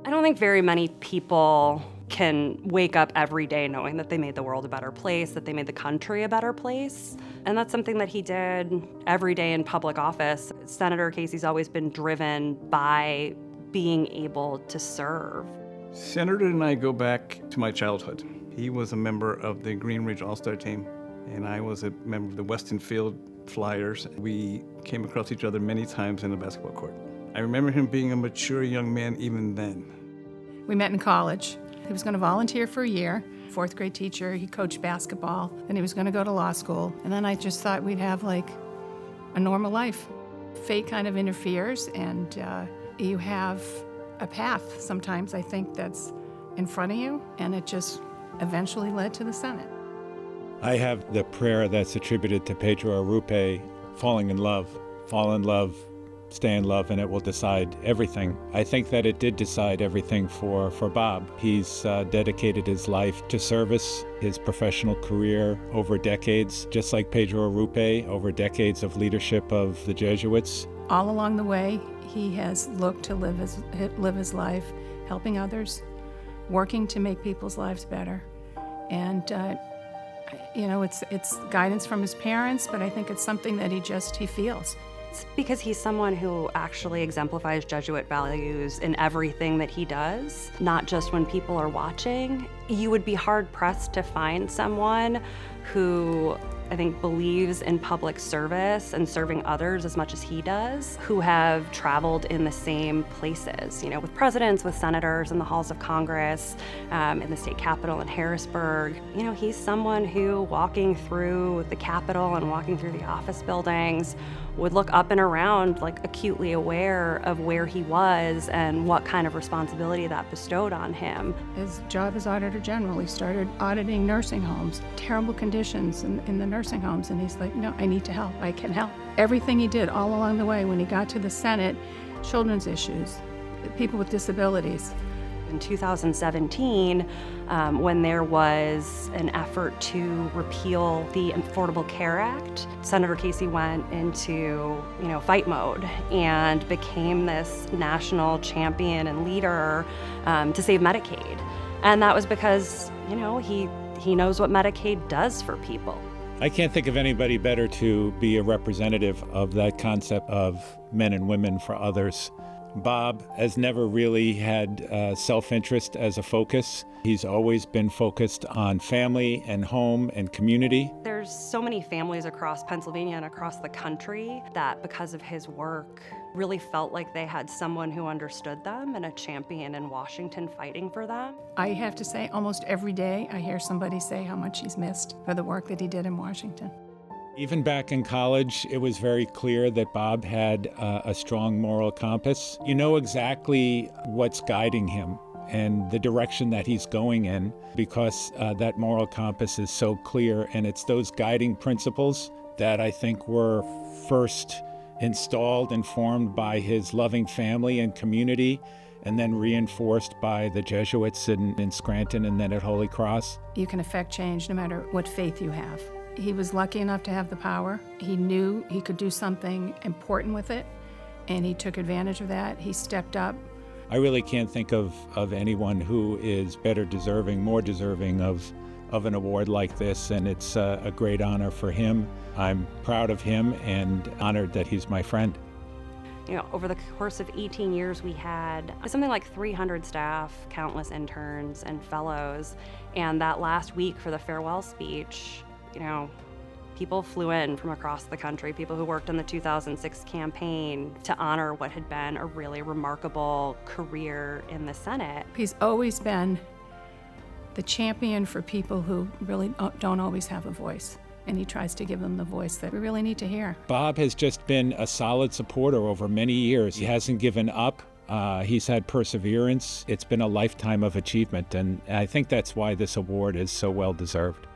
I don't think very many people can wake up every day knowing that they made the world a better place, that they made the country a better place. And that's something that he did every day in public office. Senator Casey's always been driven by being able to serve. Senator and I go back to my childhood. He was a member of the Green Ridge All-Star team, and I was a member of the Weston Field Flyers. We came across each other many times in the basketball court. I remember him being a mature young man even then. We met in college. He was going to volunteer for a year, fourth grade teacher. He coached basketball, then he was going to go to law school. And then I just thought we'd have like a normal life. Fate kind of interferes, and you have a path sometimes, I think, that's in front of you, and it just eventually led to the Senate. I have the prayer that's attributed to Pedro Arrupe, falling in love. Fall in love, stay in love, and it will decide everything. I think that it did decide everything for Bob. He's dedicated his life to service, his professional career over decades, just like Pedro Arrupe, over decades of leadership of the Jesuits. All along the way, he has looked to live his life, helping others, working to make people's lives better. And it's guidance from his parents, but I think it's something that he feels. It's because he's someone who actually exemplifies Jesuit values in everything that he does, not just when people are watching. You would be hard-pressed to find someone who, I think, believes in public service and serving others as much as he does, who have traveled in the same places, with presidents, with senators in the halls of Congress, in the state capitol in Harrisburg. He's someone who, walking through the Capitol and walking through the office buildings, would look up and around, like acutely aware of where he was and what kind of responsibility that bestowed on him. His job as Auditor General, he started auditing nursing homes, terrible conditions in the nursing homes, and he's like, no, I need to help, I can help. Everything he did all along the way, when he got to the Senate, children's issues, people with disabilities. In 2017, when there was an effort to repeal the Affordable Care Act, Senator Casey went into, fight mode and became this national champion and leader to save Medicaid. And that was because, he knows what Medicaid does for people. I can't think of anybody better to be a representative of that concept of men and women for others. Bob has never really had self-interest as a focus. He's always been focused on family and home and community. There's so many families across Pennsylvania and across the country that, because of his work, really felt like they had someone who understood them and a champion in Washington fighting for them. I have to say, almost every day I hear somebody say how much he's missed for the work that he did in Washington. Even back in college, it was very clear that Bob had a strong moral compass. You know exactly what's guiding him and the direction that he's going in, because that moral compass is so clear, and it's those guiding principles that I think were first installed and formed by his loving family and community, and then reinforced by the Jesuits in Scranton and then at Holy Cross. You can affect change no matter what faith you have. He was lucky enough to have the power. He knew he could do something important with it, and he took advantage of that. He stepped up. I really can't think of anyone who is better deserving, more deserving of an award like this, and it's a great honor for him. I'm proud of him and honored that he's my friend. Over the course of 18 years, we had something like 300 staff, countless interns and fellows, and that last week for the farewell speech, people flew in from across the country, people who worked on the 2006 campaign, to honor what had been a really remarkable career in the Senate. He's always been the champion for people who really don't always have a voice, and he tries to give them the voice that we really need to hear. Bob has just been a solid supporter over many years. He hasn't given up. He's had perseverance. It's been a lifetime of achievement, and I think that's why this award is so well deserved.